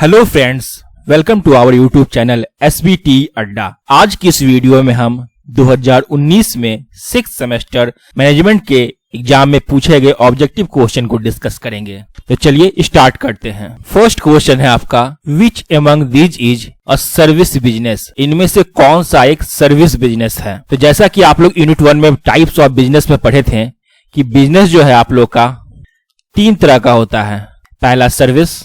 Hello friends, welcome to our YouTube channel SBT Adda. आज की इस वीडियो में हम 2019 में 6th सेमेस्टर मैनेजमेंट के एग्जाम में पूछे गए ऑब्जेक्टिव क्वेश्चन को डिस्कस करेंगे। तो चलिए स्टार्ट करते हैं। फर्स्ट क्वेश्चन है आपका, which among these is a service business? इनमें से कौन सा एक सर्विस बिजनेस है? तो जैसा कि आप लोग यूनिट 1 में टाइप्स ऑफ बिजनेस में पढ़े थे कि बिजनेस जो है आप लोग का 3 तरह का होता है। पहला सर्विस,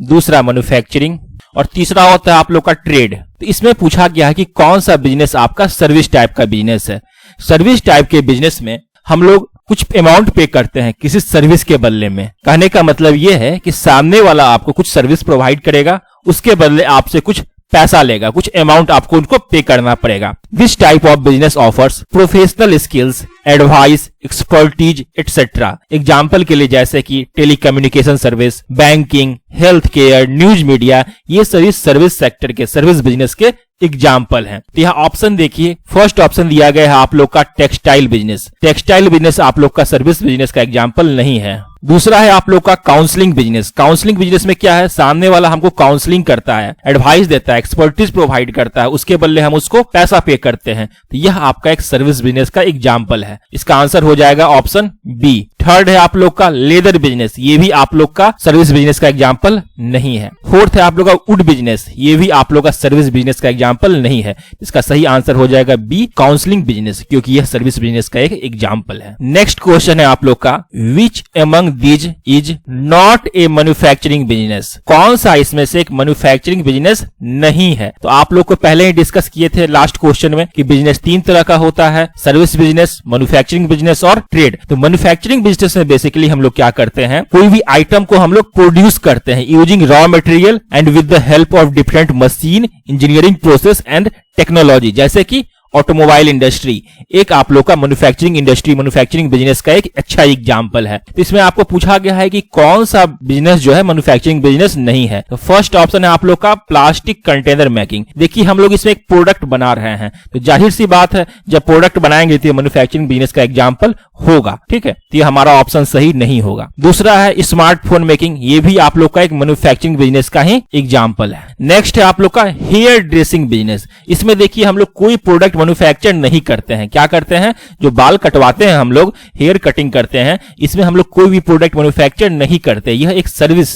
दूसरा मैन्युफैक्चरिंग और तीसरा होता है आप लोग का ट्रेड। तो इसमें पूछा गया है कि कौन सा बिजनेस आपका सर्विस टाइप का बिजनेस है। सर्विस टाइप के बिजनेस में हम लोग कुछ अमाउंट पे करते हैं किसी सर्विस के बदले में। कहने का मतलब यह है कि सामने वाला आपको कुछ सर्विस प्रोवाइड करेगा, उसके बदले आपसे कुछ पैसा लेगा, कुछ अमाउंट आपको उनको पे करना पड़ेगा। This type of business offers professional skills, advice, expertise etcetera. Example के लिए जैसे कि telecommunication service, banking, health care, news media, ये सभी सर्विस सेक्टर के सर्विस बिजनेस के एग्जाम्पल हैं। तो यहाँ ऑप्शन देखिए, फर्स्ट ऑप्शन दिया गया है आप लोग का टेक्सटाइल बिजनेस। टेक्सटाइल बिजनेस आप लोग का सर्विस बिजनेस का एग्जाम्पल नहीं है। दूसरा है आप लोग का काउंसलिंग बिजनेस। काउंसलिंग बिजनेस में क्या है, सामने वाला हमको काउंसलिंग करता है, एडवाइस देता है, एक्सपर्टीज प्रोवाइड करता है, उसके बदले हम उसको पैसा पे करते हैं। तो यह आपका एक सर्विस बिजनेस का एग्जाम्पल है। इसका आंसर हो जाएगा ऑप्शन बी। थर्ड है आप लोग का लेदर बिजनेस। ये भी आप लोग का सर्विस बिजनेस का एग्जाम्पल नहीं है। फोर्थ है आप लोग का वुड बिजनेस। ये भी आप लोग का सर्विस बिजनेस का एग्जाम्पल नहीं है। इसका सही आंसर हो जाएगा बी, काउंसलिंग बिजनेस, क्योंकि यह सर्विस बिजनेस का एक एग्जाम्पल है। नेक्स्ट क्वेश्चन है आप लोग का, which among these is not a manufacturing business? कौन सा इसमें से एक मैन्युफैक्चरिंग बिजनेस नहीं है? तो आप लोग को पहले ही डिस्कस किए थे लास्ट क्वेश्चन में कि बिजनेस 3 तरह का होता है, सर्विस बिजनेस, मैन्युफैक्चरिंग बिजनेस और ट्रेड। तो मैन्युफैक्चरिंग बिजनेस में बेसिकली हम लोग क्या करते हैं, कोई भी आइटम को हम लोग प्रोड्यूस करते हैं using raw material and with the help of different machine, engineering process and technology. जैसे कि ऑटोमोबाइल इंडस्ट्री एक आप लोग का मैन्युफैक्चरिंग इंडस्ट्री, मैन्युफैक्चरिंग बिजनेस का एक अच्छा एग्जांपल है। तो इसमें आपको पूछा गया है कि कौन सा बिजनेस जो है मैन्युफैक्चरिंग बिजनेस नहीं है। तो फर्स्ट ऑप्शन है आप लोग का प्लास्टिक कंटेनर मेकिंग। देखिए हम लोग इसमें एक प्रोडक्ट बना रहे हैं, तो जाहिर सी बात है जब प्रोडक्ट बनाएंगे तो मैन्युफैक्चरिंग बिजनेस का एग्जाम्पल होगा। ठीक है, तो ये हमारा ऑप्शन सही नहीं होगा। दूसरा है स्मार्टफोन मेकिंग। ये भी आप लोग का एक मैन्युफैक्चरिंग बिजनेस का ही एग्जाम्पल है। नेक्स्ट है आप लोग का हेयर ड्रेसिंग बिजनेस। इसमें देखिए हम लोग कोई प्रोडक्ट मैन्युफैक्चर नहीं करते हैं। क्या करते हैं, जो बाल कटवाते हैं हम लोग, हेयर कटिंग करते हैं, इसमें हम लोग कोई भी प्रोडक्ट मैन्युफैक्चर नहीं करते। यह एक सर्विस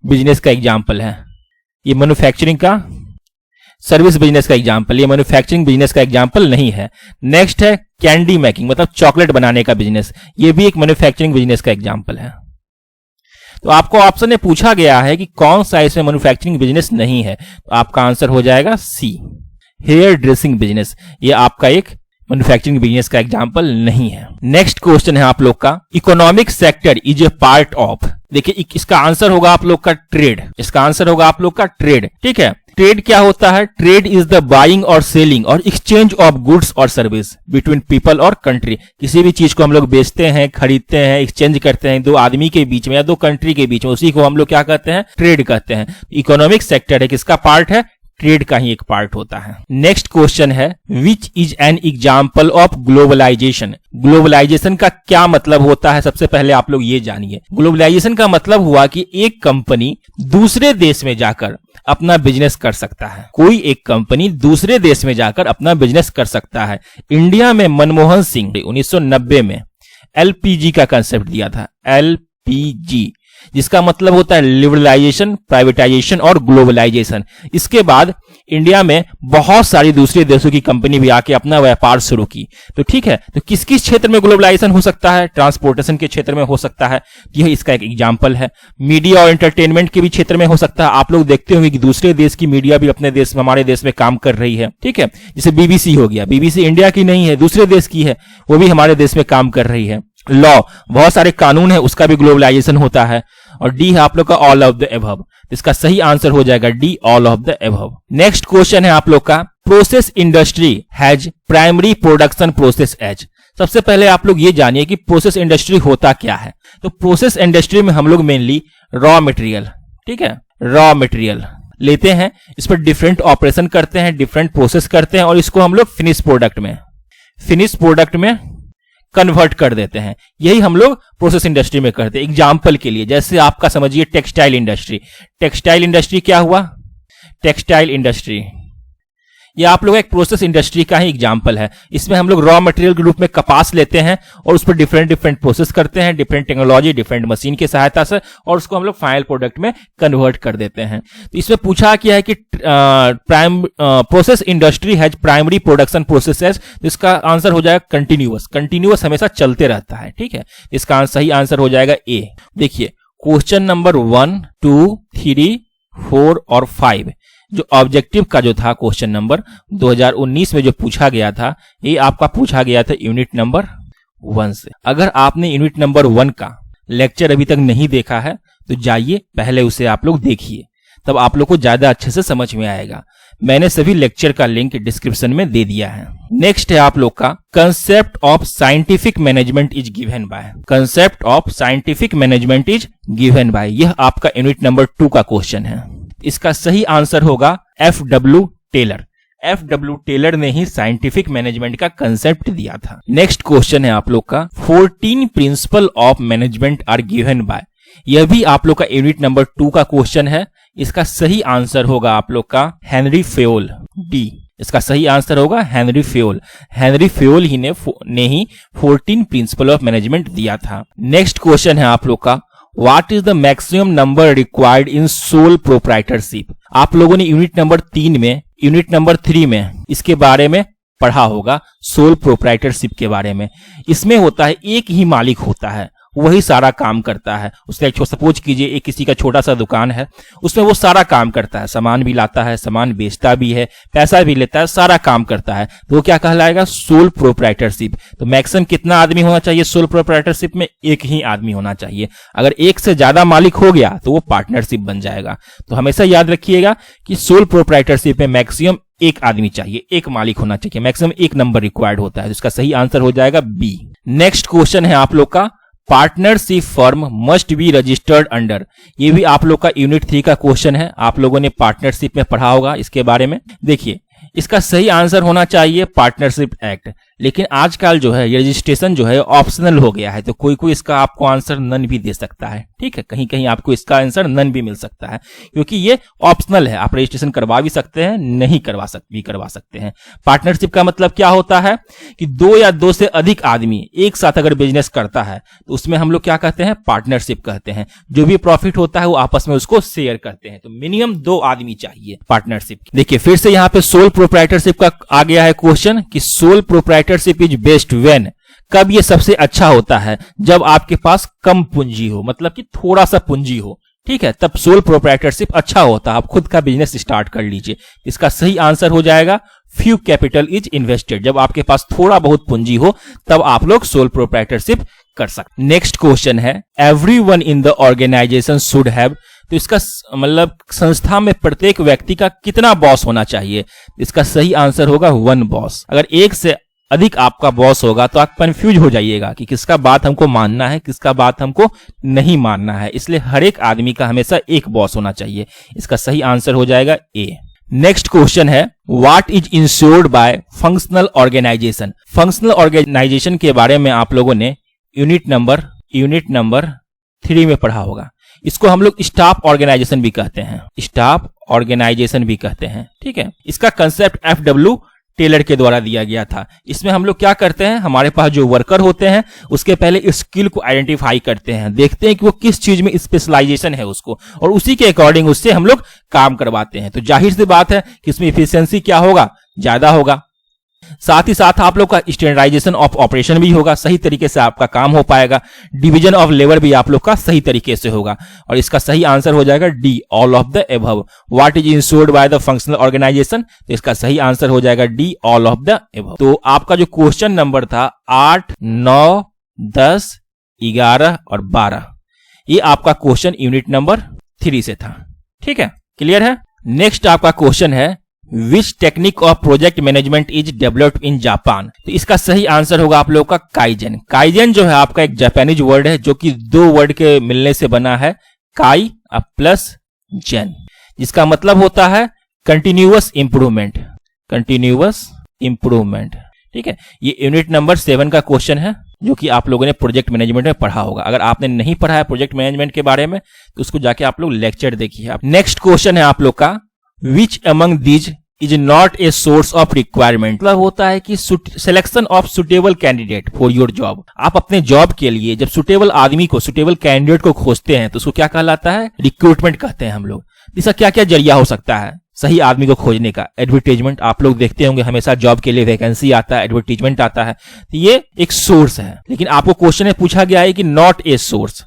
बिजनेस का एग्जाम्पल है। ये मैन्युफैक्चरिंग का सर्विस बिजनेस का एग्जाम्पल, ये मैन्युफैक्चरिंग बिजनेस का एग्जाम्पल नहीं है। नेक्स्ट है कैंडी मेकिंग, मतलब चॉकलेट बनाने का बिजनेस। ये भी एक मैन्युफैक्चरिंग बिजनेस का एग्जाम्पल है। तो आपको ऑप्शन में पूछा गया है कि कौन सा इसमें मैन्युफैक्चरिंग बिजनेस नहीं है, तो आपका आंसर हो जाएगा सी, हेयर ड्रेसिंग बिजनेस। ये आपका एक मैन्युफैक्चरिंग बिजनेस का एग्जाम्पल नहीं है। नेक्स्ट क्वेश्चन है आप लोग का, economic sector is a part of. देखिए इसका आंसर होगा आप लोग का ट्रेड। इसका आंसर होगा आप लोग का ट्रेड। ठीक है, ट्रेड क्या होता है? ट्रेड इज द बाइंग और सेलिंग और एक्सचेंज ऑफ गुड्स और सर्विस बिटवीन पीपल और कंट्री। किसी भी चीज को हम लोग बेचते हैं, खरीदते हैं, एक्सचेंज करते हैं दो आदमी के बीच में या दो कंट्री के बीच में, उसी को हम लोग क्या कहते हैं, ट्रेड कहते हैं। इकोनॉमिक सेक्टर है, किसका पार्ट है? ट्रेड का ही एक पार्ट होता है। नेक्स्ट क्वेश्चन है, which is an example of globalization? Globalization का क्या मतलब होता है, सबसे पहले आप लोग ये जानिए। ग्लोबलाइजेशन का मतलब हुआ कि एक कंपनी दूसरे देश में जाकर अपना बिजनेस कर सकता है। कोई एक कंपनी दूसरे देश में जाकर अपना बिजनेस कर सकता है। इंडिया में मनमोहन सिंह 1990 में LPG का कंसेप्ट दिया था, LPG, जिसका मतलब होता है लिबरलाइजेशन, प्राइवेटाइजेशन और ग्लोबलाइजेशन। इसके बाद इंडिया में बहुत सारी दूसरे देशों की कंपनी भी आके अपना व्यापार शुरू की। तो ठीक है, तो किस किस क्षेत्र में ग्लोबलाइजेशन हो सकता है? ट्रांसपोर्टेशन के क्षेत्र में हो सकता है, यह इसका एक एग्जाम्पल है। मीडिया और एंटरटेनमेंट के भी क्षेत्र में हो सकता है। आप लोग देखते होंगे कि दूसरे देश की मीडिया भी अपने देश, हमारे देश में काम कर रही है। ठीक है, जैसे BBC हो गया, BBC इंडिया की नहीं है, दूसरे देश की है, वो भी हमारे देश में काम कर रही है। लॉ, बहुत सारे कानून है, उसका भी ग्लोबलाइजेशन होता है। और डी है आप लोग का ऑल ऑफ द एबव। इसका सही आंसर हो जाएगा D, all of the above. Next question है आप लोग का, process industry has primary production process as. सबसे पहले आप लोग ये जानिए कि प्रोसेस इंडस्ट्री होता क्या है। तो प्रोसेस इंडस्ट्री में हम लोग मेनली रॉ मटेरियल, ठीक है, रॉ मटेरियल लेते हैं, इस पर डिफरेंट ऑपरेशन करते हैं, डिफरेंट प्रोसेस करते हैं और इसको हम लोग फिनिश प्रोडक्ट में कन्वर्ट कर देते हैं। यही हम लोग प्रोसेस इंडस्ट्री में करते हैं। एग्जाम्पल के लिए जैसे आपका समझिए टेक्सटाइल इंडस्ट्री। टेक्सटाइल इंडस्ट्री क्या हुआ? टेक्सटाइल इंडस्ट्री ये आप लोग एक प्रोसेस इंडस्ट्री का ही एग्जाम्पल है। इसमें हम लोग रॉ मटेरियल के रूप में कपास लेते हैं और उस पर डिफरेंट डिफरेंट प्रोसेस करते हैं, डिफरेंट टेक्नोलॉजी, डिफरेंट मशीन की सहायता से, और उसको हम लोग फाइनल प्रोडक्ट में कन्वर्ट कर देते हैं। तो इसमें पूछा क्या है कि process industry has primary production processes. तो इसका आंसर हो जाएगा कंटिन्यूअस। कंटिन्यूअस हमेशा चलते रहता है, ठीक है। इसका सही आंसर हो जाएगा ए। देखिए क्वेश्चन नंबर 1, 2, 3, 4 और 5 जो ऑब्जेक्टिव का जो था क्वेश्चन नंबर 2019 में जो पूछा गया था, ये आपका पूछा गया था यूनिट नंबर 1 से। अगर आपने यूनिट नंबर 1 का लेक्चर अभी तक नहीं देखा है तो जाइए पहले उसे आप लोग देखिए, तब आप लोग को ज्यादा अच्छे से समझ में आएगा। मैंने सभी लेक्चर का लिंक डिस्क्रिप्शन में दे दिया है। नेक्स्ट है आप लोग का concept of scientific management is given by. Concept of scientific management is given by, यह आपका यूनिट नंबर 2 का क्वेश्चन है। इसका सही आंसर होगा F.W. टेलर। F.W. टेलर ने ही साइंटिफिक मैनेजमेंट का कंसेप्ट दिया था। नेक्स्ट क्वेश्चन है आप लोग का 14 principle of management are given by. यह भी आप लोग का यूनिट नंबर 2 का क्वेश्चन है। इसका सही आंसर होगा आप लोग का हेनरी फेयोल, डी। इसका सही आंसर होगा हेनरी फेयोल। हेनरी फेयोल ही ने ही 14 प्रिंसिपल ऑफ मैनेजमेंट दिया था। नेक्स्ट क्वेश्चन है आप लोग का What is the maximum number required in sole proprietorship? आप लोगों ने यूनिट नंबर 3 में, यूनिट नंबर 3 में इसके बारे में पढ़ा होगा, सोल प्रोप्राइटरशिप के बारे में। इसमें होता है एक ही मालिक होता है, वही सारा काम करता है। उसका एक सपोज कीजिए एक किसी का छोटा सा दुकान है, उसमें वो सारा काम करता है, सामान भी लाता है, सामान बेचता भी है, पैसा भी लेता है, सारा काम करता है, तो वो क्या कहलाएगा? Sole proprietorship. तो मैक्सिमम कितना आदमी होना चाहिए सोल प्रोप्राइटरशिप में? एक ही आदमी होना चाहिए। अगर एक से ज्यादा मालिक हो गया तो वो पार्टनरशिप बन जाएगा। तो हमेशा याद रखिएगा कि सोल प्रोप्राइटरशिप में मैक्सिमम एक आदमी चाहिए, एक मालिक होना चाहिए, मैक्सिमम एक नंबर रिक्वायर्ड होता है। तो इसका सही आंसर हो जाएगा बी। नेक्स्ट क्वेश्चन है आप लोग का partnership firm must be registered under. ये भी आप लोग का यूनिट 3 का क्वेश्चन है। आप लोगों ने पार्टनरशिप में पढ़ा होगा इसके बारे में। देखिए इसका सही आंसर होना चाहिए पार्टनरशिप एक्ट, लेकिन आजकल जो है ये रजिस्ट्रेशन जो है ऑप्शनल हो गया है, तो कोई कोई इसका आपको आंसर नन भी दे सकता है, ठीक है। कहीं कहीं आपको इसका आंसर नन भी मिल सकता है, क्योंकि ये ऑप्शनल है। आप रजिस्ट्रेशन करवा भी सकते हैं, नहीं करवा सकते हैं। पार्टनरशिप का मतलब क्या होता है कि 2 या 2 से अधिक आदमी एक साथ अगर बिजनेस करता है तो उसमें हम लोग क्या कहते हैं? पार्टनरशिप कहते हैं। जो भी प्रॉफिट होता है वो आपस में उसको शेयर करते हैं। तो मिनिमम 2 आदमी चाहिए पार्टनरशिप। देखिए फिर से यहाँ पे सोल प्रोप्राइटरशिप का आ गया है क्वेश्चन कि sole proprietorship is best when. कब ये सबसे अच्छा होता है? जब आपके पास कम पूंजी हो, मतलब कि थोड़ा सा पूंजी हो, ठीक है, तब सोल प्रोप्राइटरशिप अच्छा होता है। आप खुद का बिजनेस स्टार्ट कर लीजिए। इसका सही आंसर हो जाएगा फ्यू कैपिटल इज इन्वेस्टेड। जब आपके पास थोड़ा बहुत पूंजी हो तब आप लोग सोल प्रोप्राइटरशिप कर सकते। नेक्स्ट क्वेश्चन है everyone in the organization should have. तो इसका मतलब संस्था में प्रत्येक व्यक्ति का कितना बॉस होना चाहिए? इसका सही आंसर होगा 1 बॉस। अगर एक से अधिक आपका बॉस होगा तो आप कंफ्यूज हो जाइएगा कि किसका बात हमको मानना है, किसका बात हमको नहीं मानना है। इसलिए हर एक आदमी का हमेशा एक बॉस होना चाहिए। इसका सही आंसर हो जाएगा ए। नेक्स्ट क्वेश्चन है what is ensured by functional organization. Functional organization के बारे में आप लोगों ने यूनिट नंबर 3 में पढ़ा होगा। इसको हम लोग स्टाफ ऑर्गेनाइजेशन भी कहते हैं, स्टाफ ऑर्गेनाइजेशन भी कहते हैं, ठीक है। इसका कंसेप्ट F.W. टेलर के द्वारा दिया गया था। इसमें हम लोग क्या करते हैं, हमारे पास जो वर्कर होते हैं उसके पहले स्किल को आइडेंटिफाई करते हैं, देखते हैं कि वो किस चीज में स्पेशलाइजेशन है उसको, और उसी के अकॉर्डिंग उससे हम लोग काम करवाते हैं। तो जाहिर सी बात है कि इसमें इफिशियंसी क्या होगा? ज्यादा होगा। साथ ही साथ आप लोग का स्टैंडर्डाइजेशन ऑफ ऑपरेशन भी होगा, सही तरीके से आपका काम हो पाएगा। डिवीजन ऑफ लेबर भी आप लोग का सही तरीके से होगा। और इसका सही आंसर हो जाएगा D, all of the above. What is ensured by the functional organization, तो इसका सही आंसर हो जाएगा D, all of the above. तो आपका जो क्वेश्चन नंबर था 8, 9, 10, 11 और 12, ये आपका क्वेश्चन यूनिट नंबर 3 से था, ठीक है, क्लियर है। नेक्स्ट आपका क्वेश्चन है which technique of project management is developed in Japan. तो इसका सही आंसर होगा आप लोगों का काइजेन। काइजेन जो है आपका एक जापानीज वर्ड है जो कि 2 वर्ड के मिलने से बना है, काई प्लस जेन, जिसका मतलब होता है कंटिन्यूअस इंप्रूवमेंट, ठीक है। ये यूनिट नंबर 7 का क्वेश्चन है। जो कि आप लोगों ने प्रोजेक्ट मैनेजमेंट में पढ़ा होगा। अगर आपने नहीं पढ़ा है प्रोजेक्ट मैनेजमेंट के बारे में तो उसको जाके आप लोग लेक्चर देखिए। नेक्स्ट क्वेश्चन है आप लोग का, which among these is not a source of requirement. मतलब होता है कि selection of suitable candidate for your job. आप अपने जॉब के लिए जब सुटेबल आदमी को, सुटेबल कैंडिडेट को खोजते हैं तो उसको क्या कहलाता है? रिक्रूटमेंट कहते हैं हम लोग। इसका क्या क्या जरिया हो सकता है सही आदमी को खोजने का? एडवर्टीजमेंट, आप लोग देखते होंगे हमेशा जॉब के लिए वैकेंसी आता है, एडवर्टीजमेंट आता है, तो ये एक सोर्स है। लेकिन आपको क्वेश्चन में पूछा गया है कि नॉट ए सोर्स,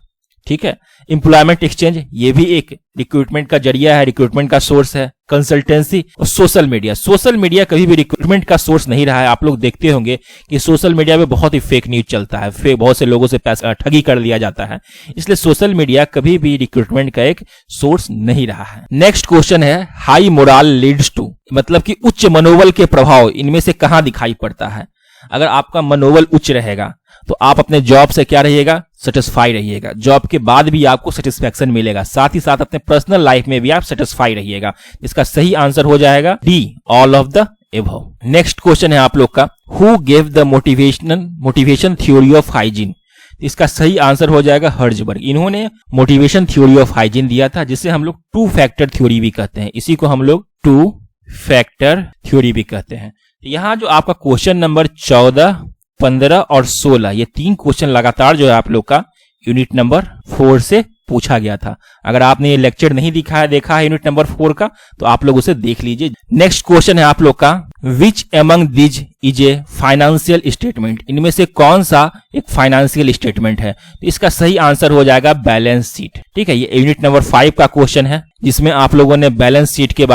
ठीक है। एम्प्लॉयमेंट एक्सचेंज, ये भी एक रिक्रूटमेंट का जरिया है, रिक्रूटमेंट का सोर्स है। कंसल्टेंसी और सोशल मीडिया, सोशल मीडिया कभी भी रिक्रूटमेंट का सोर्स नहीं रहा है। आप लोग देखते होंगे कि सोशल मीडिया पे बहुत ही फेक न्यूज चलता है, बहुत से लोगों से पैसा ठगी कर लिया जाता है, इसलिए सोशल मीडिया कभी भी रिक्रूटमेंट का एक सोर्स नहीं रहा है। नेक्स्ट क्वेश्चन है, हाई मोरल लीड्स टू, मतलब कि उच्च मनोबल के प्रभाव इनमें से कहां दिखाई पड़ता है? अगर आपका मनोबल उच्च रहेगा तो आप अपने जॉब से क्या रहिएगा? सेटिस्फाई रहिएगा। जॉब के बाद भी आपको सेटिस्फैक्शन मिलेगा, साथ ही साथ अपने पर्सनल लाइफ में भी आप सेटिस्फाई रहिएगा। इसका सही आंसर हो जाएगा D, all of the above. Next question है आप लोग का, who gave the motivation theory of hygiene. इसका सही आंसर हो जाएगा हर्जबर्ग। इन्होंने मोटिवेशन थ्योरी ऑफ हाइजीन दिया था, जिसे हम लोग टू फैक्टर थ्योरी भी कहते हैं। इसी को हम लोग टू फैक्टर थ्योरी भी कहते हैं। यहां जो आपका क्वेश्चन नंबर 14, 15 और 16, ये 3 क्वेश्चन लगातार जो है आप लोग का यूनिट नंबर 4 से पूछा गया था। अगर आपने ये लेक्चर नहीं देखा है यूनिट नंबर 4 का, तो आप लोग उसे देख लीजिए। नेक्स्ट क्वेश्चन है आप लोग का, which among these is a financial statement. इनमें से कौन सा एक फाइनेंशियल स्टेटमेंट है? तो इसका सही आंसर हो जाएगा बैलेंस शीट, ठीक है। ये यूनिट नंबर 5 का क्वेश्चन है, जिसमें आप लोगों ने बैलेंस शीट के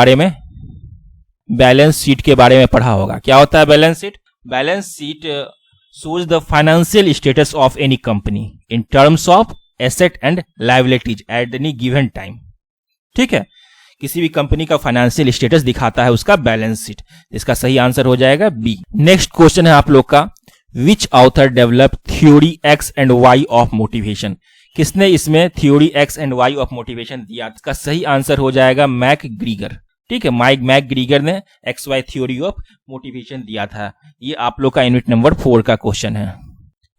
बारे में पढ़ा होगा। क्या होता है balance sheet? Balance sheet shows the financial status of any company in terms of asset and liabilities at any given time, ठीक है। किसी भी कंपनी का फाइनेंशियल स्टेटस दिखाता है उसका बैलेंस शीट। इसका सही आंसर हो जाएगा बी। नेक्स्ट क्वेश्चन है आप लोग का, which author develop theory X and Y of motivation. किसने इसमें theory X and Y of motivation दिया? इसका सही आंसर हो जाएगा मैकग्रीगर, ठीक है। मैकग्रीगर ने X Y theory of motivation दिया था। ये आप लोग का यूनिट नंबर 4 का क्वेश्चन है,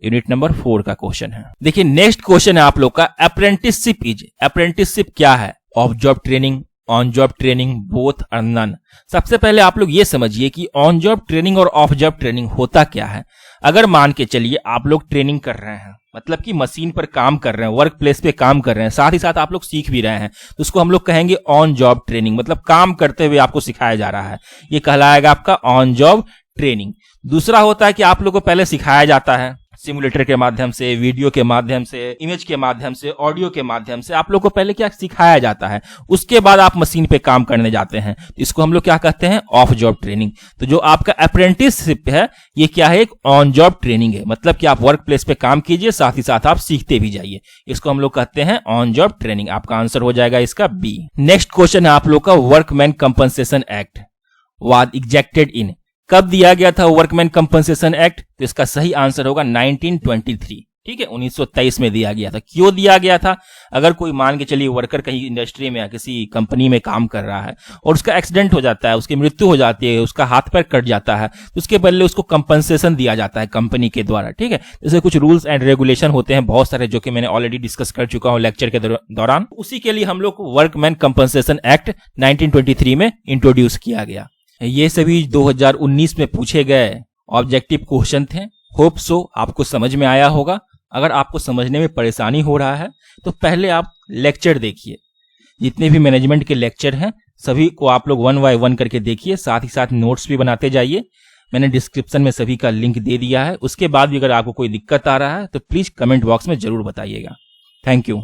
यूनिट नंबर 4 का क्वेश्चन है। देखिए नेक्स्ट क्वेश्चन है आप लोग का, अप्रेंटिसशिप क्या है? Of job training, on job training, both और नन। सबसे पहले आप लोग ये समझिए कि ऑन जॉब ट्रेनिंग और ऑफ जॉब ट्रेनिंग होता क्या है। अगर मान के चलिए आप लोग ट्रेनिंग कर रहे हैं, मतलब कि मशीन पर काम कर रहे हैं, वर्क प्लेस पे काम कर रहे हैं, साथ ही साथ आप लोग सीख भी रहे हैं, तो उसको हम लोग कहेंगे ऑन जॉब ट्रेनिंग, मतलब काम करते हुए आपको सिखाया जा रहा है, ये कहलाएगा आपका ऑन जॉब ट्रेनिंग। दूसरा होता है कि आप लोग को पहले सिखाया जाता है सिमुलेटर के माध्यम से, वीडियो के माध्यम से, इमेज के माध्यम से, ऑडियो के माध्यम से, आप लोग को पहले क्या सिखाया जाता है, उसके बाद आप मशीन पे काम करने जाते हैं, तो इसको हम लोग क्या कहते हैं? Of job training. तो जो आपका अप्रेंटिसशिप है ये क्या है? एक ऑन जॉब ट्रेनिंग है, मतलब कि आप वर्क प्लेस पे काम कीजिए, साथ ही साथ आप सीखते भी जाइए, इसको हम लोग कहते हैं ऑन जॉब ट्रेनिंग। आपका आंसर हो जाएगा इसका बी। नेक्स्ट क्वेश्चन है आप लोग का, workman compensation act was ejected in. कब दिया गया था वर्कमैन कंपनसेशन एक्ट? तो इसका सही आंसर होगा 1923, ठीक है, 1923 में दिया गया था। क्यों दिया गया था? अगर कोई मान के चलिए वर्कर कहीं इंडस्ट्री में या किसी कंपनी में काम कर रहा है और उसका एक्सीडेंट हो जाता है, उसकी मृत्यु हो जाती है, उसका हाथ पैर कट जाता है, तो उसके बदले उसको कंपनसेशन दिया जाता है कंपनी के द्वारा, ठीक है। जैसे कुछ रूल्स एंड रेगुलेशन होते हैं बहुत सारे, जो कि मैंने ऑलरेडी डिस्कस कर चुका हूं लेक्चर के दौरान। उसी के लिए हम लोग को वर्कमैन कंपनसेशन एक्ट 1923 में इंट्रोड्यूस किया गया। ये सभी 2019 में पूछे गए ऑब्जेक्टिव क्वेश्चन थे। होप सो आपको समझ में आया होगा। अगर आपको समझने में परेशानी हो रहा है तो पहले आप लेक्चर देखिए, जितने भी मैनेजमेंट के लेक्चर हैं सभी को आप लोग 1 बाय 1 करके देखिए, साथ ही साथ नोट्स भी बनाते जाइए। मैंने डिस्क्रिप्शन में सभी का लिंक दे दिया है। उसके बाद भी अगर आपको कोई दिक्कत आ रहा है तो प्लीज कमेंट बॉक्स में जरूर बताइएगा। Thank you.